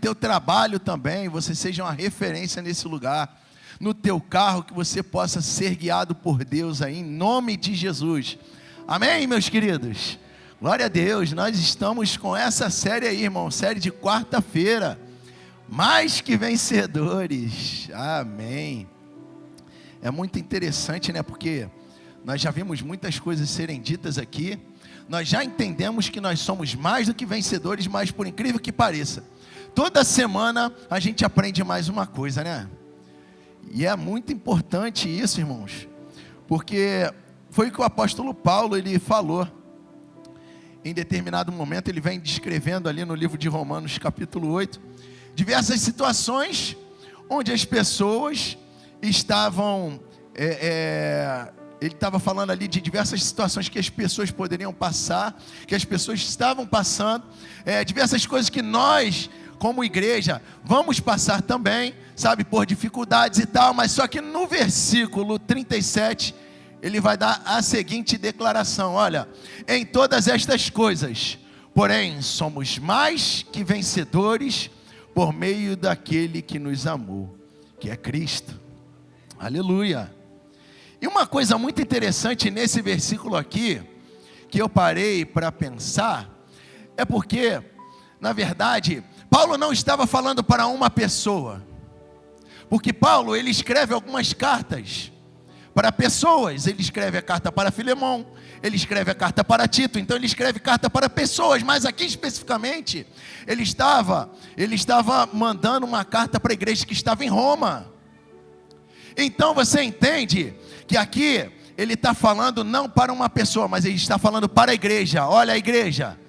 teu trabalho também, você seja uma referência nesse lugar. No teu carro, que você possa ser guiado por Deus aí, em nome de Jesus. Amém, meus queridos? Glória a Deus, nós estamos com essa série aí, irmão, série de quarta-feira. Mais que vencedores. Amém. É muito interessante, né? Porque nós já vimos muitas coisas serem ditas aqui. Nós já entendemos que nós somos mais do que vencedores, mas por incrível que pareça, toda semana a gente aprende mais uma coisa, né? E é muito importante isso, irmãos, porque foi o que o apóstolo Paulo, ele falou. Em determinado momento, ele vem descrevendo ali no livro de Romanos, capítulo 8, diversas situações onde as pessoas estavam, ele estava falando ali de diversas situações que as pessoas poderiam passar, que as pessoas estavam passando, diversas coisas que nós, como igreja, vamos passar também, sabe, por dificuldades e tal, mas só que no versículo 37, ele vai dar a seguinte declaração: olha, em todas estas coisas, porém, somos mais que vencedores por meio daquele que nos amou, que é Cristo. Aleluia. E uma coisa muito interessante nesse versículo aqui, que eu parei para pensar, é porque, na verdade, Paulo não estava falando para uma pessoa, porque Paulo, ele escreve algumas cartas para pessoas. Ele escreve a carta para Filemão, ele escreve a carta para Tito, então ele escreve carta para pessoas, mas aqui especificamente, ele estava mandando uma carta para a igreja que estava em Roma. Então você entende que aqui ele está falando não para uma pessoa, mas ele está falando para a igreja. Olha, a igreja,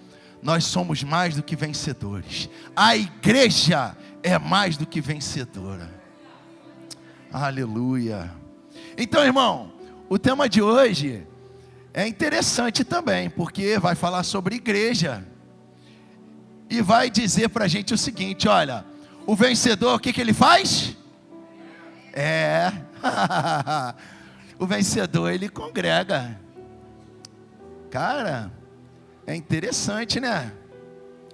nós somos mais do que vencedores. A igreja é mais do que vencedora. Aleluia. Então, irmão, o tema de hoje é interessante também, porque vai falar sobre igreja. E vai dizer para a gente o seguinte: olha, o vencedor, o que ele faz? O vencedor, ele congrega. Cara, é interessante, né?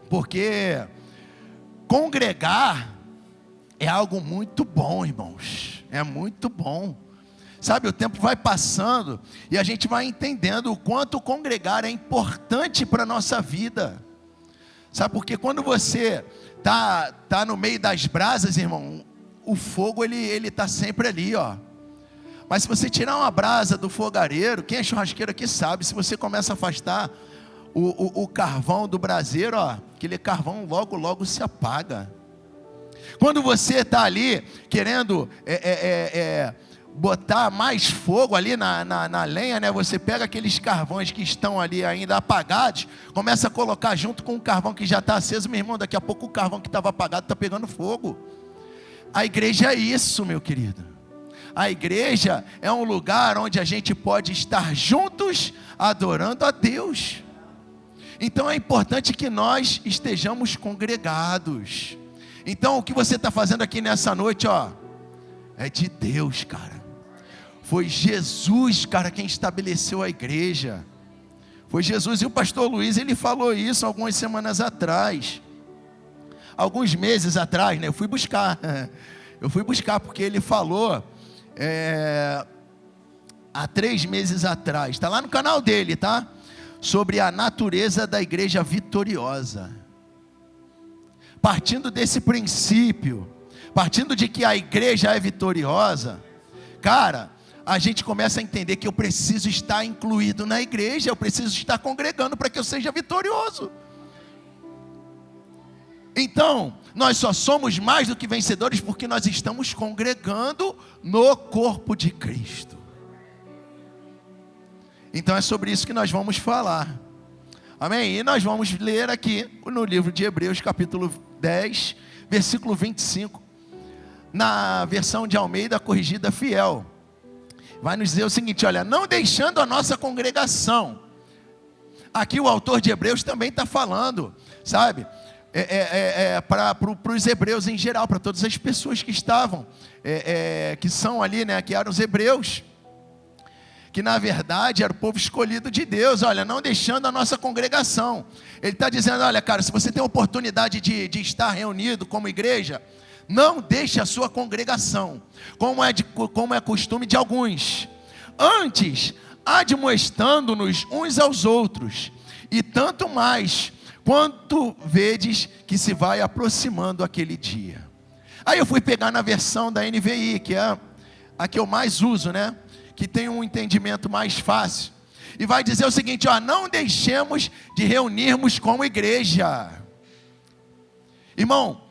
Porque congregar é algo muito bom, irmãos. É muito bom. Sabe, o tempo vai passando e a gente vai entendendo o quanto congregar é importante para a nossa vida. Sabe, porque quando você tá no meio das brasas, irmão, o fogo ele está sempre ali, ó. Mas se você tirar uma brasa do fogareiro, quem é churrasqueiro aqui sabe, se você começa a afastar o carvão do braseiro, ó, aquele carvão logo se apaga. Quando você está ali querendo botar mais fogo ali na lenha, né? Você pega aqueles carvões que estão ali ainda apagados, começa a colocar junto com o carvão que já está aceso, meu irmão, daqui a pouco o carvão que estava apagado está pegando fogo. A igreja é isso, meu querido. A igreja é um lugar onde a gente pode estar juntos adorando a Deus. Então é importante que nós estejamos congregados. Então o que você está fazendo aqui nessa noite, ó, é de Deus, cara. Foi Jesus, cara, quem estabeleceu a igreja. Foi Jesus. E o pastor Luiz, ele falou isso algumas semanas atrás. Alguns meses atrás, né? Eu fui buscar porque ele falou há 3 meses atrás. Está lá no canal dele, tá? Sobre a natureza da igreja vitoriosa. Partindo desse princípio, partindo de que a igreja é vitoriosa, cara, a gente começa a entender que eu preciso estar incluído na igreja, eu preciso estar congregando para que eu seja vitorioso. Então, nós só somos mais do que vencedores porque nós estamos congregando no corpo de Cristo. Então é sobre isso que nós vamos falar. Amém? E nós vamos ler aqui no livro de Hebreus, capítulo 10, versículo 25, na versão de Almeida Corrigida Fiel. Vai nos dizer o seguinte: olha, não deixando a nossa congregação. Aqui o autor de Hebreus também está falando, sabe? Para os hebreus em geral, para todas as pessoas que estavam, que são ali, né, que eram os hebreus, que na verdade era o povo escolhido de Deus, olha, não deixando a nossa congregação. Ele está dizendo, olha cara, se você tem a oportunidade de estar reunido como igreja, não deixe a sua congregação, como é costume de alguns. Antes, admoestando-nos uns aos outros, e tanto mais, quanto vedes que se vai aproximando aquele dia. Aí eu fui pegar na versão da NVI, que é a que eu mais uso, né? Que tem um entendimento mais fácil. E vai dizer o seguinte, ó, não deixemos de reunirmos como igreja. Irmão,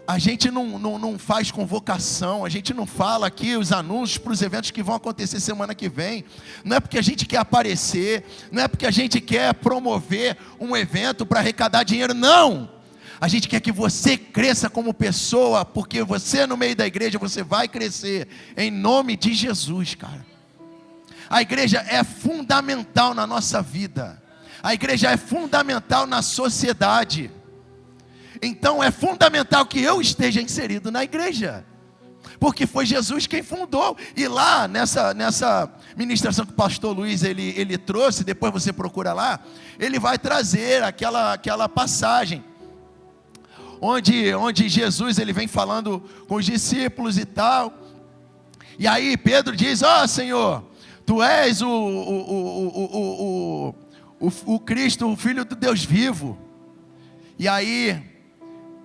a gente não faz convocação, a gente não fala aqui os anúncios para os eventos que vão acontecer semana que vem. Não é porque a gente quer aparecer, não é porque a gente quer promover um evento para arrecadar dinheiro, não. A gente quer que você cresça como pessoa, porque você no meio da igreja, você vai crescer, em nome de Jesus, cara. A igreja é fundamental na nossa vida, a igreja é fundamental na sociedade. Então é fundamental que eu esteja inserido na igreja, porque foi Jesus quem fundou. E lá nessa ministração que o pastor Luiz ele trouxe, depois você procura lá, ele vai trazer aquela passagem onde Jesus ele vem falando com os discípulos e tal. E aí Pedro diz, ó Senhor, Tu és o Cristo, o Filho do Deus vivo. E aí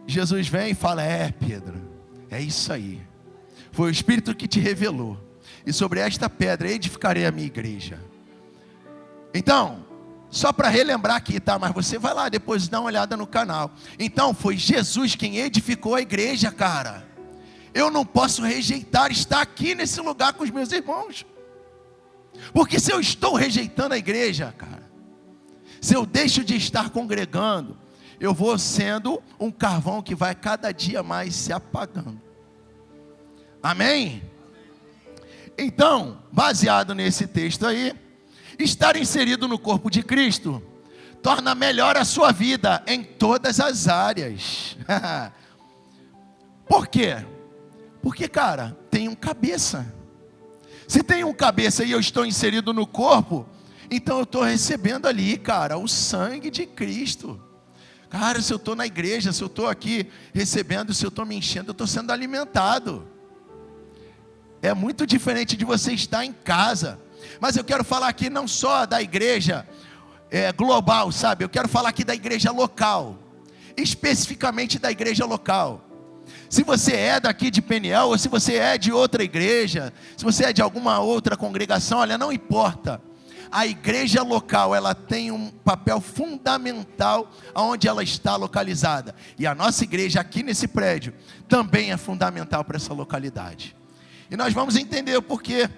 Jesus vem e fala, Pedro, é isso aí, foi o Espírito que te revelou, e sobre esta pedra edificarei a minha igreja. Então, só para relembrar aqui, tá? Mas você vai lá depois dar uma olhada no canal. Então foi Jesus quem edificou a igreja, cara. Eu não posso rejeitar estar aqui nesse lugar com os meus irmãos, porque se eu estou rejeitando a igreja, cara, se eu deixo de estar congregando, eu vou sendo um carvão que vai cada dia mais se apagando. Amém? Então, baseado nesse texto aí, estar inserido no corpo de Cristo torna melhor a sua vida em todas as áreas. Por quê? Porque, cara, tem um cabeça. Se tem um cabeça e eu estou inserido no corpo, então eu estou recebendo ali, cara, o sangue de Cristo. Cara, se eu estou na igreja, se eu estou aqui recebendo, se eu estou me enchendo, eu estou sendo alimentado. É muito diferente de você estar em casa. Mas eu quero falar aqui não só da igreja global, sabe? Eu quero falar aqui da igreja local, especificamente da igreja local. Se você é daqui de Peniel, ou se você é de outra igreja, se você é de alguma outra congregação, olha, não importa. A igreja local, ela tem um papel fundamental onde ela está localizada. E a nossa igreja aqui nesse prédio também é fundamental para essa localidade. E nós vamos entender o porquê.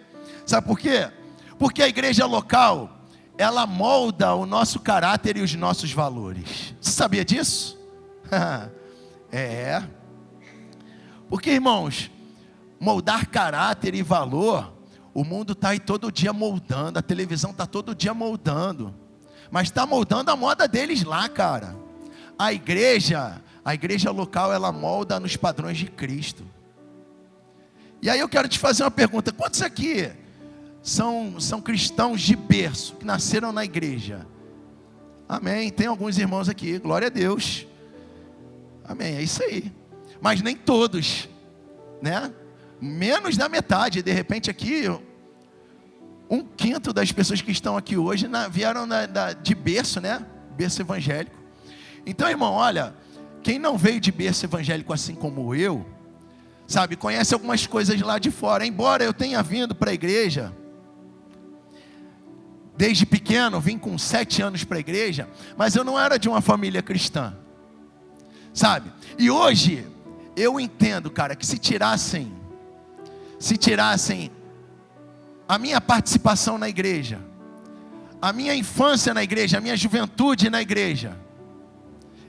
Sabe por quê? Porque a igreja local, ela molda o nosso caráter e os nossos valores. Você sabia disso? Porque, irmãos, moldar caráter e valor, o mundo está aí todo dia moldando, a televisão está todo dia moldando, mas está moldando a moda deles lá, cara. A igreja local, ela molda nos padrões de Cristo. E aí eu quero te fazer uma pergunta: quantos aqui são cristãos de berço, que nasceram na igreja? Amém, tem alguns irmãos aqui, glória a Deus. Amém, é isso aí. Mas nem todos, né? Menos da metade. De repente aqui, 1/5 das pessoas que estão aqui hoje vieram de berço, né? Berço evangélico. Então, irmão, olha, quem não veio de berço evangélico assim como eu, sabe, conhece algumas coisas lá de fora. Embora eu tenha vindo para a igreja, desde pequeno, vim com 7 anos para a igreja, mas eu não era de uma família cristã, sabe? E hoje, eu entendo, cara, que se tirassem a minha participação na igreja, a minha infância na igreja, a minha juventude na igreja,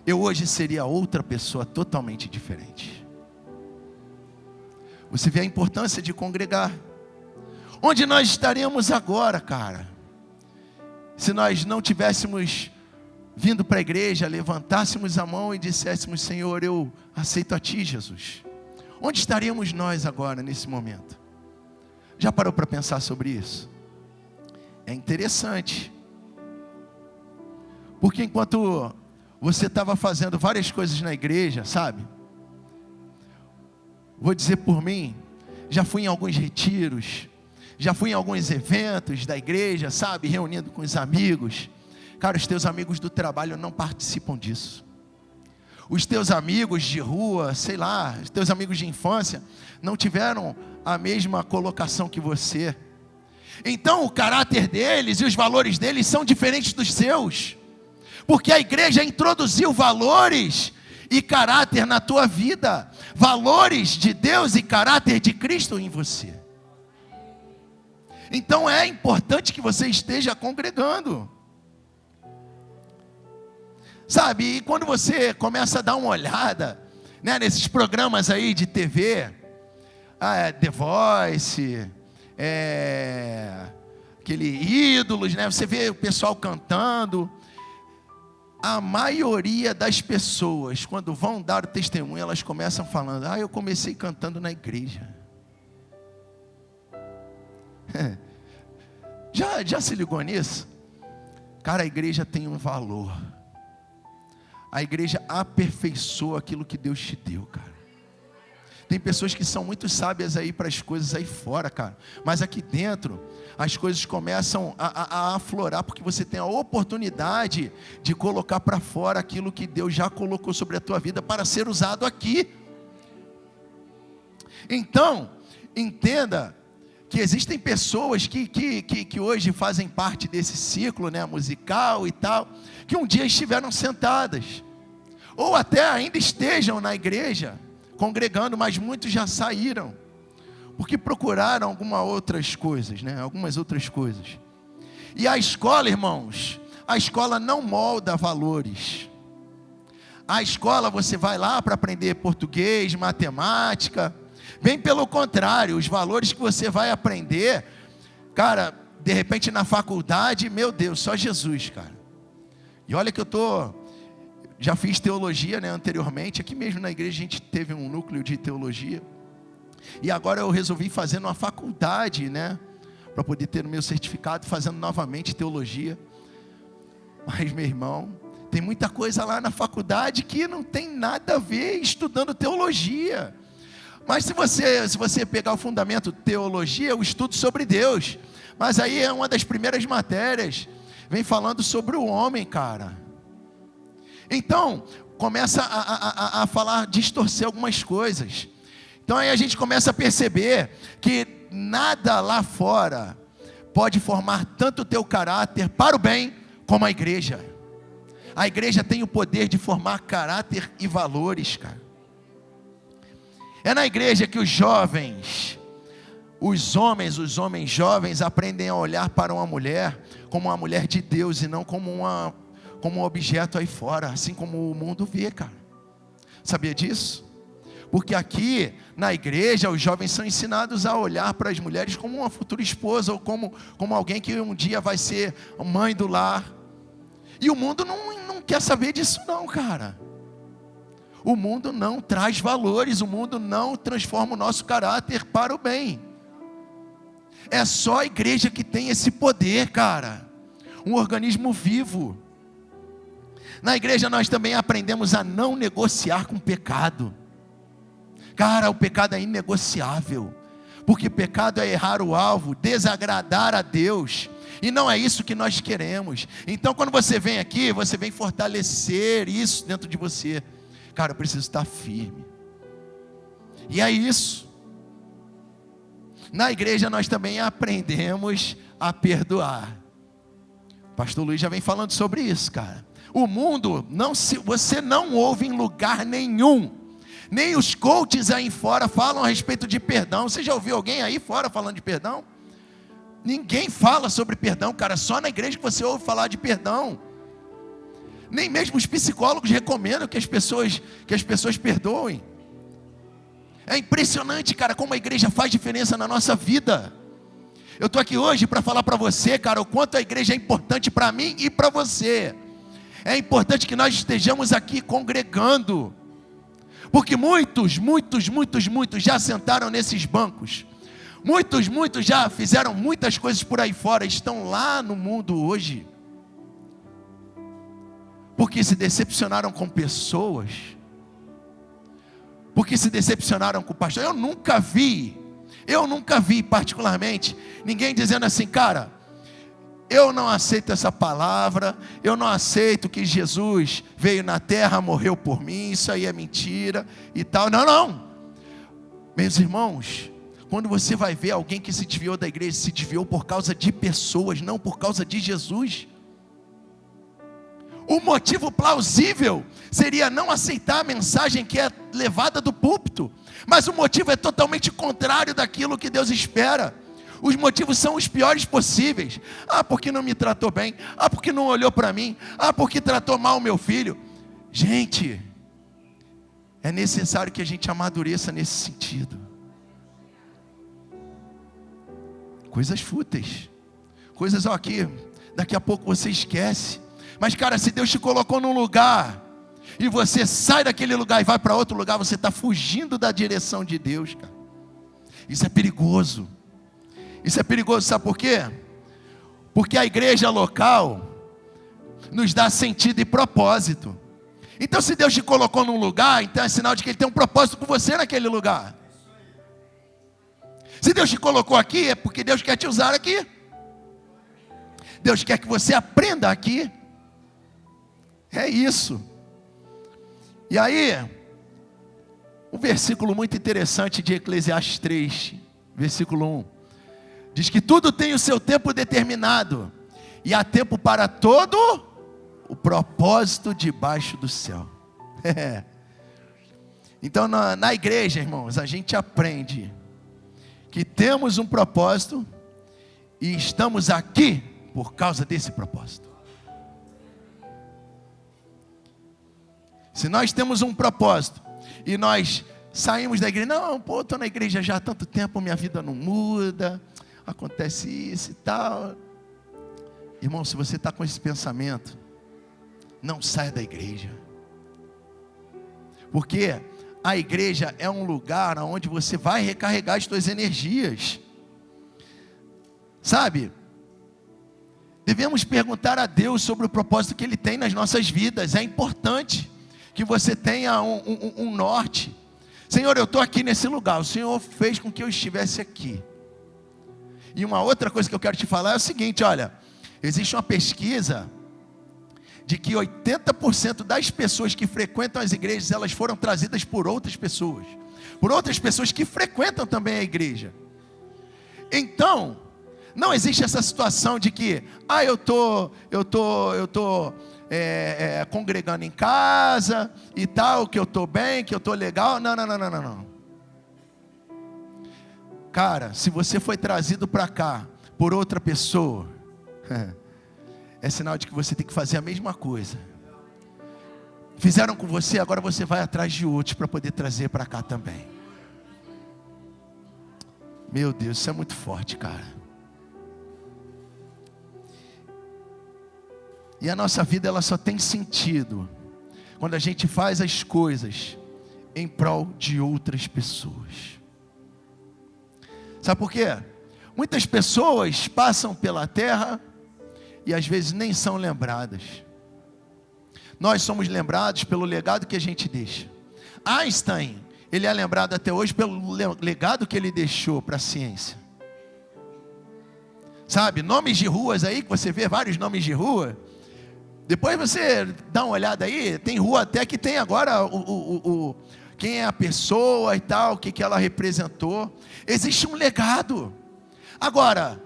eu hoje seria outra pessoa totalmente diferente. Você vê a importância de congregar. Onde nós estaríamos agora, cara, se nós não tivéssemos vindo para a igreja, levantássemos a mão e disséssemos: Senhor, eu aceito a Ti, Jesus? Onde estaríamos nós agora, nesse momento? Já parou para pensar sobre isso? É interessante. Porque enquanto você estava fazendo várias coisas na igreja, sabe? Vou dizer por mim, já fui em alguns retiros, já fui em alguns eventos da igreja, sabe? Reunindo com os amigos. Cara, os teus amigos do trabalho não participam disso. Os teus amigos de rua, sei lá, os teus amigos de infância, não tiveram a mesma colocação que você. Então o caráter deles e os valores deles são diferentes dos seus. Porque a igreja introduziu valores e caráter na tua vida. Valores de Deus e caráter de Cristo em você. Então é importante que você esteja congregando. Sabe, e quando você começa a dar uma olhada, né, nesses programas aí de TV, The Voice, aquele Ídolos, né, você vê o pessoal cantando. A maioria das pessoas, quando vão dar o testemunho, elas começam falando: eu comecei cantando na igreja. Já se ligou nisso? Cara, a igreja tem um valor. A igreja aperfeiçoa aquilo que Deus te deu, cara. Tem pessoas que são muito sábias aí para as coisas aí fora, cara. Mas aqui dentro, as coisas começam a aflorar, porque você tem a oportunidade de colocar para fora aquilo que Deus já colocou sobre a tua vida para ser usado aqui. Então, entenda que existem pessoas que hoje fazem parte desse ciclo, né, musical e tal, que um dia estiveram sentadas, ou até ainda estejam na igreja, congregando, mas muitos já saíram, porque procuraram algumas outras coisas, né, algumas outras coisas. E a escola, irmãos, a escola não molda valores. A escola você vai lá para aprender português, matemática. Bem pelo contrário, os valores que você vai aprender, cara, de repente na faculdade, meu Deus, só Jesus, cara. E olha que já fiz teologia, né, anteriormente, aqui mesmo na igreja a gente teve um núcleo de teologia, e agora eu resolvi fazer uma faculdade, né, para poder ter o meu certificado, fazendo novamente teologia. Mas, meu irmão, tem muita coisa lá na faculdade que não tem nada a ver estudando teologia. Mas se você pegar o fundamento teologia, o estudo sobre Deus, mas aí é uma das primeiras matérias, vem falando sobre o homem, cara. Então, começa a falar, distorcer algumas coisas. Então aí a gente começa a perceber que nada lá fora pode formar tanto o teu caráter para o bem como a igreja. A igreja tem o poder de formar caráter e valores, cara. É na igreja que os homens jovens aprendem a olhar para uma mulher como uma mulher de Deus e não como um objeto aí fora, assim como o mundo vê, cara. Sabia disso? Porque aqui na igreja os jovens são ensinados a olhar para as mulheres como uma futura esposa ou como alguém que um dia vai ser mãe do lar. E o mundo não quer saber disso não, cara. O mundo não traz valores, o mundo não transforma o nosso caráter para o bem. É só a igreja que tem esse poder, cara. Um organismo vivo. Na igreja nós também aprendemos a não negociar com o pecado. Cara, o pecado é inegociável. Porque pecado é errar o alvo, desagradar a Deus. E não é isso que nós queremos. Então quando você vem aqui, você vem fortalecer isso dentro de você. Cara, eu preciso estar firme. E é isso. Na igreja nós também aprendemos a perdoar. O pastor Luiz já vem falando sobre isso, cara. O mundo, você não ouve em lugar nenhum. Nem os coaches aí fora falam a respeito de perdão. Você já ouviu alguém aí fora falando de perdão? Ninguém fala sobre perdão, cara. Só na igreja que você ouve falar de perdão. Nem mesmo os psicólogos recomendam que as pessoas perdoem. É impressionante, cara, como a igreja faz diferença na nossa vida. Eu estou aqui hoje para falar para você, cara, o quanto a igreja é importante para mim e para você. É importante que nós estejamos aqui congregando. Porque muitos já sentaram nesses bancos. Muitos já fizeram muitas coisas por aí fora, estão lá no mundo hoje, porque se decepcionaram com pessoas, porque se decepcionaram com o pastor. Eu nunca vi particularmente, ninguém dizendo assim: cara, eu não aceito essa palavra, eu não aceito que Jesus veio na terra, morreu por mim, isso aí é mentira e tal. Não, meus irmãos, quando você vai ver alguém que se desviou da igreja, se desviou por causa de pessoas, não por causa de Jesus. O motivo plausível seria não aceitar a mensagem que é levada do púlpito, mas o motivo é totalmente contrário daquilo que Deus espera. Os motivos são os piores possíveis. Porque não me tratou bem, porque não olhou para mim, porque tratou mal o meu filho. Gente, é necessário que a gente amadureça nesse sentido. Coisas fúteis, coisas aqui, daqui a pouco você esquece. Mas cara, se Deus te colocou num lugar, e você sai daquele lugar e vai para outro lugar, você está fugindo da direção de Deus, cara. Isso é perigoso. Isso é perigoso, sabe por quê? Porque a igreja local nos dá sentido e propósito. Então se Deus te colocou num lugar, então é sinal de que Ele tem um propósito com você naquele lugar. Se Deus te colocou aqui, é porque Deus quer te usar aqui. Deus quer que você aprenda aqui. É isso. E aí, um versículo muito interessante de Eclesiastes 3, versículo 1. Diz que tudo tem o seu tempo determinado, e há tempo para todo o propósito debaixo do céu. Então na igreja, irmãos, a gente aprende que temos um propósito e estamos aqui por causa desse propósito. Se nós temos um propósito e nós saímos da igreja, estou na igreja já há tanto tempo, minha vida não muda, acontece isso e tal. Irmão, se você está com esse pensamento, não saia da igreja, porque a igreja é um lugar onde você vai recarregar as suas energias, sabe? Devemos perguntar a Deus sobre o propósito que Ele tem nas nossas vidas. É importante que você tenha um norte. Senhor, eu estou aqui nesse lugar, o Senhor fez com que eu estivesse aqui. E uma outra coisa que eu quero te falar é o seguinte: olha, existe uma pesquisa de que 80% das pessoas que frequentam as igrejas, elas foram trazidas por outras pessoas que frequentam também a igreja. Então, não existe essa situação de que, eu tô congregando em casa e tal, que eu tô bem, que eu tô legal. Não. Cara, se você foi trazido para cá por outra pessoa, é sinal de que você tem que fazer a mesma coisa. Fizeram com você, agora você vai atrás de outros para poder trazer para cá também. Meu Deus, isso é muito forte, cara. E a nossa vida, ela só tem sentido quando a gente faz as coisas em prol de outras pessoas. Sabe por quê? Muitas pessoas passam pela terra e às vezes nem são lembradas. Nós somos lembrados pelo legado que a gente deixa. Einstein, ele é lembrado até hoje pelo legado que ele deixou para a ciência. Sabe, nomes de ruas aí, que você vê vários nomes de rua. Depois você dá uma olhada aí, tem rua até que tem agora quem é a pessoa e tal, o que ela representou. Existe um legado. Agora,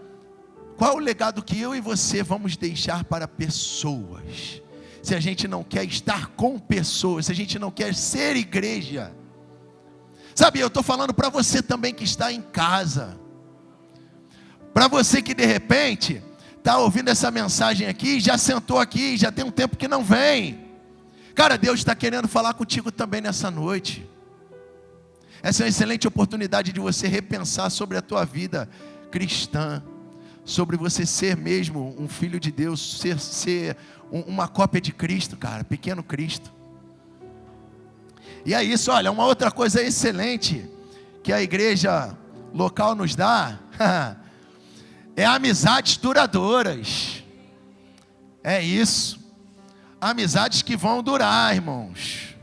qual é o legado que eu e você vamos deixar para pessoas? Se a gente não quer estar com pessoas, se a gente não quer ser igreja. Sabe, eu estou falando para você também que está em casa. Para você que de repente está ouvindo essa mensagem aqui, já sentou aqui, já tem um tempo que não vem. Cara, Deus está querendo falar contigo também nessa noite. Essa é uma excelente oportunidade de você repensar sobre a tua vida cristã, sobre você ser mesmo um filho de Deus, ser uma cópia de Cristo, cara, pequeno Cristo. E é isso, olha, uma outra coisa excelente que a igreja local nos dá é amizades duradouras. É isso. Amizades que vão durar, irmãos.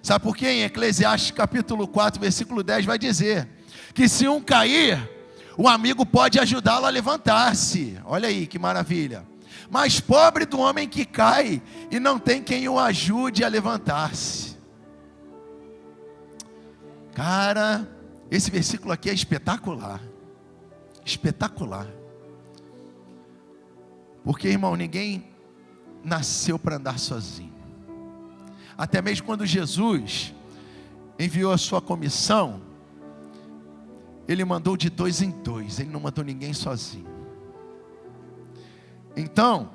Sabe por quê? Em Eclesiastes capítulo 4, versículo 10 vai dizer que se um cair, o amigo pode ajudá-lo a levantar-se. Olha aí que maravilha. Mas pobre do homem que cai e não tem quem o ajude a levantar-se. Cara, esse versículo aqui é espetacular. Espetacular. Porque, irmão, ninguém nasceu para andar sozinho. Até mesmo quando Jesus enviou a sua comissão, Ele mandou de 2 em 2. Ele não mandou ninguém sozinho. Então,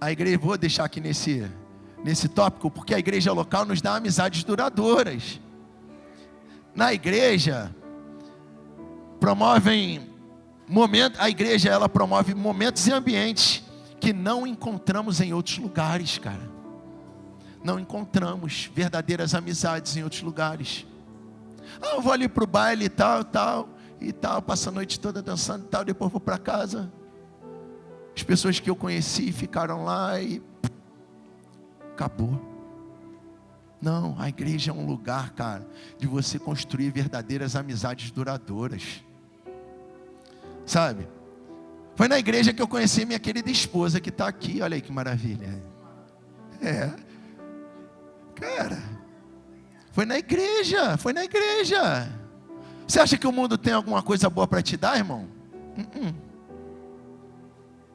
a igreja, vou deixar aqui nesse tópico, porque a igreja local nos dá amizades duradouras. Na igreja, a igreja ela promove momentos e ambientes que não encontramos em outros lugares, cara. Não encontramos verdadeiras amizades em outros lugares. Eu vou ali para o baile e tal, passo a noite toda dançando e tal, depois vou para casa. As pessoas que eu conheci ficaram lá e acabou. Não, a igreja é um lugar, cara, de você construir verdadeiras amizades duradouras. Sabe? Foi na igreja que eu conheci minha querida esposa, que está aqui. Olha aí que maravilha. Cara, foi na igreja. Você acha que o mundo tem alguma coisa boa para te dar, irmão?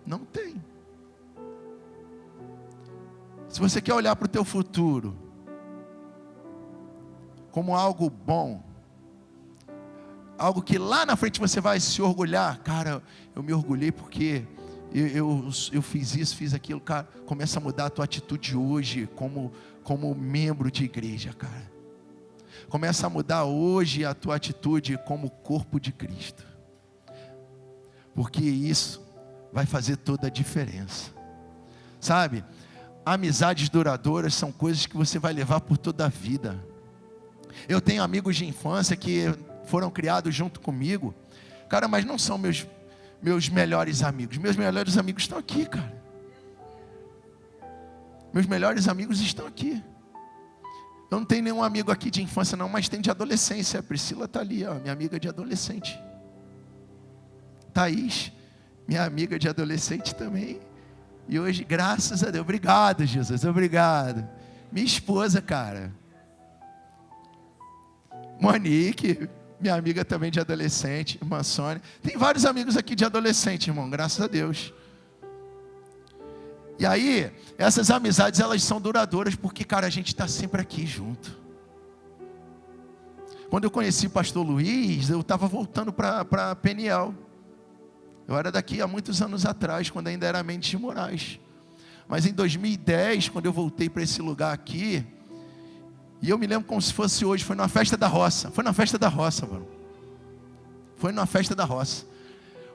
Não tem. Se você quer olhar para o teu futuro como algo bom, algo que lá na frente você vai se orgulhar, cara, eu me orgulhei porque eu fiz isso, fiz aquilo, cara, começa a mudar a tua atitude hoje como membro de igreja, cara. Começa a mudar hoje a tua atitude como corpo de Cristo, porque isso vai fazer toda a diferença. Sabe? Amizades duradouras são coisas que você vai levar por toda a vida. Eu tenho amigos de infância que foram criados junto comigo, cara, mas não são meus melhores amigos. Meus melhores amigos estão aqui, cara. Meus melhores amigos estão aqui. Eu não tenho nenhum amigo aqui de infância não, mas tem de adolescência. A Priscila está ali, ó, minha amiga de adolescente. Thaís, minha amiga de adolescente também. E hoje, graças a Deus, obrigado Jesus, obrigado. Minha esposa, cara. Monique, minha amiga também de adolescente, irmã Sônia. Tem vários amigos aqui de adolescente, irmão, graças a Deus. E aí, essas amizades, elas são duradouras, porque, cara, a gente está sempre aqui junto. Quando eu conheci o pastor Luiz, eu estava voltando para Peniel. Eu era daqui há muitos anos atrás, quando ainda era Mendes de Moraes. Mas em 2010, quando eu voltei para esse lugar aqui, e eu me lembro como se fosse hoje, foi numa festa da roça. Foi na festa da roça, mano. Foi numa festa da roça.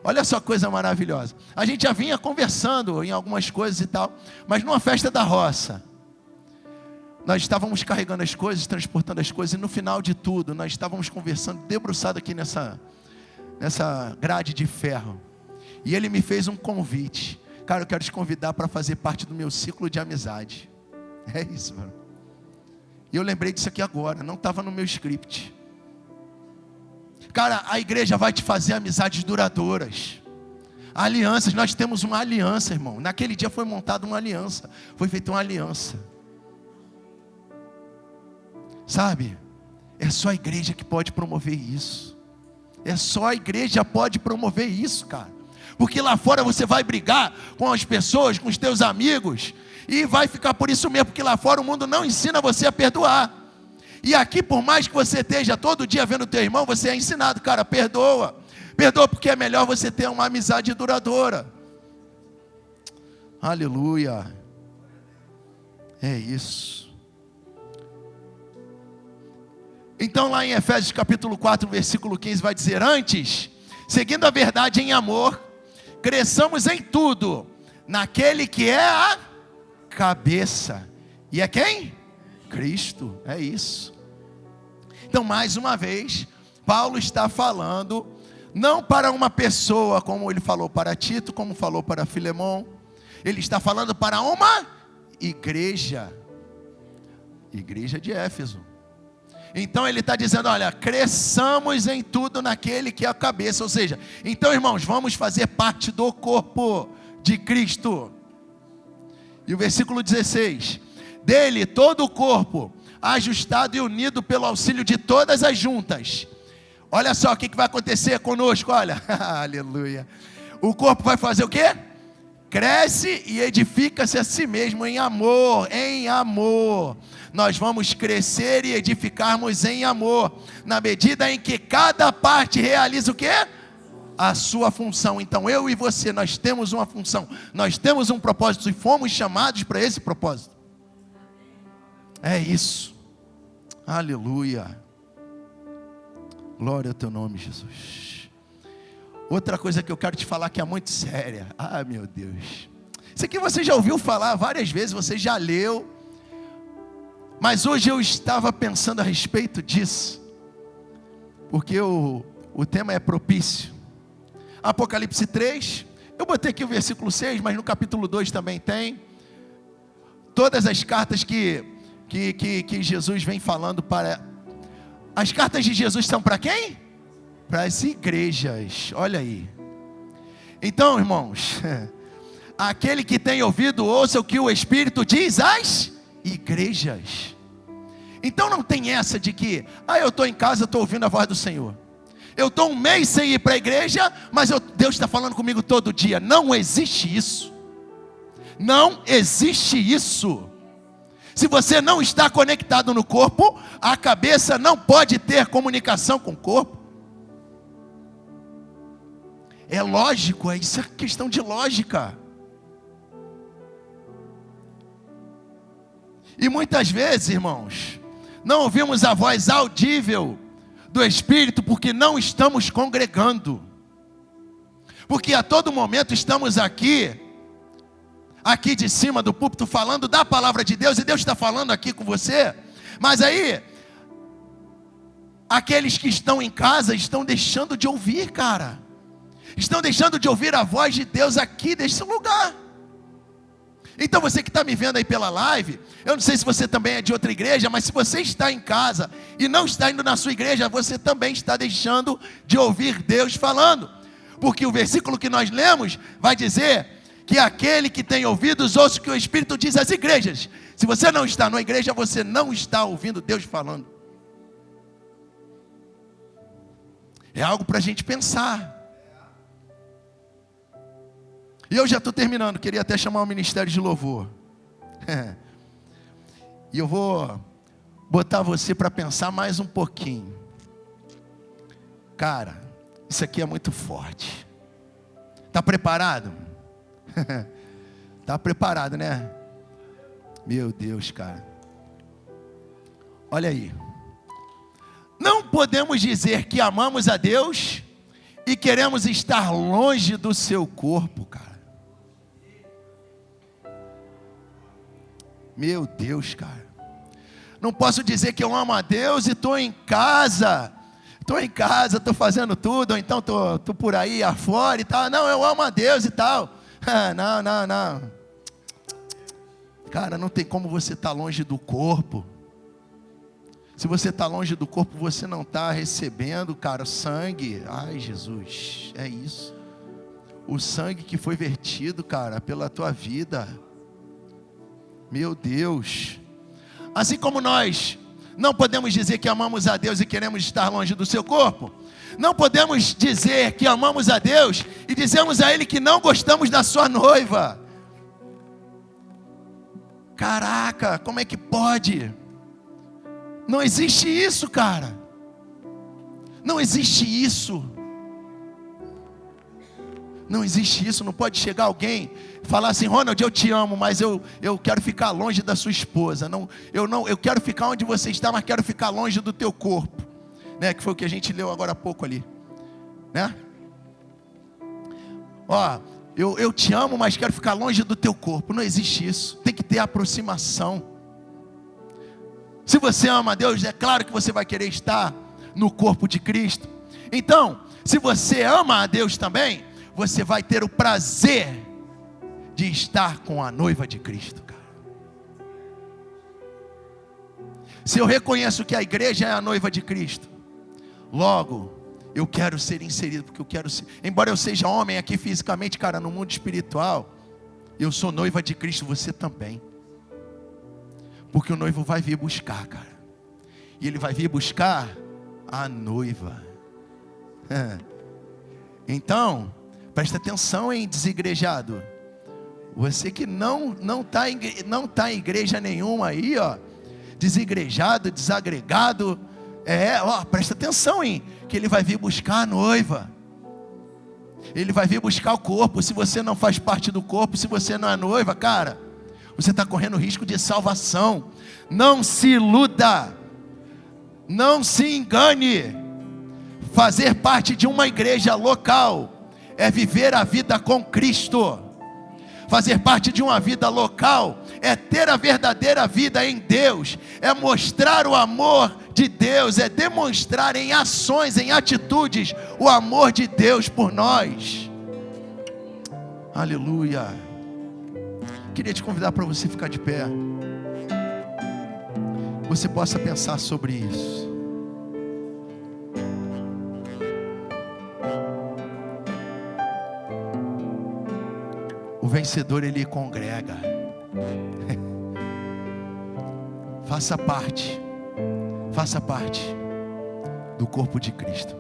Olha só que coisa maravilhosa. A gente já vinha conversando em algumas coisas e tal, mas numa festa da roça, nós estávamos carregando as coisas, transportando as coisas, e no final de tudo, nós estávamos conversando, debruçado aqui nessa grade de ferro. E ele me fez um convite. Cara, eu quero te convidar para fazer parte do meu ciclo de amizade. É isso, mano. E eu lembrei disso aqui agora, não estava no meu script. Cara, a igreja vai te fazer amizades duradouras. Alianças, nós temos uma aliança, irmão. Naquele dia foi montada uma aliança. Foi feita uma aliança. Sabe? É só a igreja que pode promover isso. É só a igreja pode promover isso, cara. Porque lá fora você vai brigar com as pessoas, com os teus amigos, e vai ficar por isso mesmo, porque lá fora o mundo não ensina você a perdoar. E aqui, por mais que você esteja todo dia vendo o teu irmão, você é ensinado, cara, perdoa. Perdoa porque é melhor você ter uma amizade duradoura. Aleluia. É isso. Então lá em Efésios capítulo 4, versículo 15 vai dizer: antes, seguindo a verdade em amor, cresçamos em tudo, naquele que é a cabeça. E é quem? Cristo, é isso. Então mais uma vez, Paulo está falando, não para uma pessoa, como ele falou para Tito, como falou para Filemão. Ele está falando para uma igreja. Igreja de Éfeso. Então ele está dizendo, olha, cresçamos em tudo naquele que é a cabeça. Ou seja, então irmãos, vamos fazer parte do corpo de Cristo. E o versículo 16, dele todo o corpo, ajustado e unido pelo auxílio de todas as juntas. Olha só o que vai acontecer conosco, olha, aleluia. O corpo vai fazer o quê? Cresce e edifica-se a si mesmo em amor, em amor. Nós vamos crescer e edificarmos em amor, na medida em que cada parte realiza o quê? A sua função. Então eu e você, nós temos uma função, nós temos um propósito e fomos chamados para esse propósito. É isso. Aleluia. Glória ao teu nome, Jesus. Outra coisa que eu quero te falar que é muito séria. Ah, meu Deus. Isso aqui você já ouviu falar várias vezes, você já leu. Mas hoje eu estava pensando a respeito disso. Porque o tema é propício. Apocalipse 3. Eu botei aqui o versículo 6, mas no capítulo 2 também tem. Todas as cartas que Jesus vem falando para... As cartas de Jesus são para quem? Para as igrejas, olha aí. Então, irmãos, aquele que tem ouvido, ouça o que o Espírito diz às igrejas. Então não tem essa de que, eu estou em casa, estou ouvindo a voz do Senhor. Eu estou um mês sem ir para a igreja, mas Deus está falando comigo todo dia. Não existe isso. Não existe isso. Se você não está conectado no corpo, a cabeça não pode ter comunicação com o corpo. É lógico, isso é questão de lógica. E muitas vezes, irmãos, não ouvimos a voz audível do Espírito porque não estamos congregando. Porque a todo momento estamos aqui de cima do púlpito falando da palavra de Deus, e Deus está falando aqui com você, mas aí aqueles que estão em casa estão deixando de ouvir, cara, estão deixando de ouvir a voz de Deus aqui desse lugar. Então você que está me vendo aí pela live, eu não sei se você também é de outra igreja, mas se você está em casa e não está indo na sua igreja, você também está deixando de ouvir Deus falando, porque o versículo que nós lemos vai dizer que aquele que tem ouvidos, ouça o que o Espírito diz às igrejas. Se você não está na igreja, você não está ouvindo Deus falando. É algo para a gente pensar. E eu já estou terminando, queria até chamar o ministério de louvor. E eu vou botar você para pensar mais um pouquinho. Cara, isso aqui é muito forte. Está preparado? Está preparado, né? Meu Deus, cara. Olha aí. Não podemos dizer que amamos a Deus e queremos estar longe do seu corpo, cara. Meu Deus, cara. Não posso dizer que eu amo a Deus e estou em casa. Estou fazendo tudo, ou então estou por aí afora e tal. Não, eu amo a Deus e tal. Não. Cara, não tem como você estar longe do corpo. Se você está longe do corpo, você não está recebendo, cara, sangue. Ai, Jesus, é isso. O sangue que foi vertido, cara, pela tua vida. Meu Deus. Assim como nós não podemos dizer que amamos a Deus e queremos estar longe do seu corpo, não podemos dizer que amamos a Deus e dizemos a Ele que não gostamos da sua noiva. Caraca, como é que pode? Não existe isso, cara. Não existe isso. Não existe isso. Não pode chegar alguém e falar assim: Ronald, eu te amo, mas eu quero ficar longe da sua esposa. Eu quero ficar onde você está, mas quero ficar longe do teu corpo. Né? Que foi o que a gente leu agora há pouco ali. Né? Ó, eu te amo, mas quero ficar longe do teu corpo. Não existe isso. Tem que ter aproximação. Se você ama a Deus, é claro que você vai querer estar no corpo de Cristo. Então, se você ama a Deus também, você vai ter o prazer de estar com a noiva de Cristo, cara. Se eu reconheço que a igreja é a noiva de Cristo, logo, eu quero ser inserido, porque eu quero ser, embora eu seja homem aqui fisicamente, cara, no mundo espiritual, eu sou noiva de Cristo, você também. Porque o noivo vai vir buscar, cara. E ele vai vir buscar a noiva. Então, presta atenção, hein, desigrejado. Você que não tá em igreja nenhuma aí, ó, desigrejado, desagregado, presta atenção, hein, que ele vai vir buscar a noiva. Ele vai vir buscar o corpo. Se você não faz parte do corpo, se você não é noiva, cara, você está correndo risco de salvação. Não se iluda, não se engane. Fazer parte de uma igreja local é viver a vida com Cristo. Fazer parte de uma vida local é ter a verdadeira vida em Deus, é mostrar o amor de Deus, é demonstrar em ações, em atitudes, o amor de Deus por nós. Aleluia. Queria te convidar para você ficar de pé. Você possa pensar sobre isso. O vencedor, ele congrega. Faça parte do corpo de Cristo.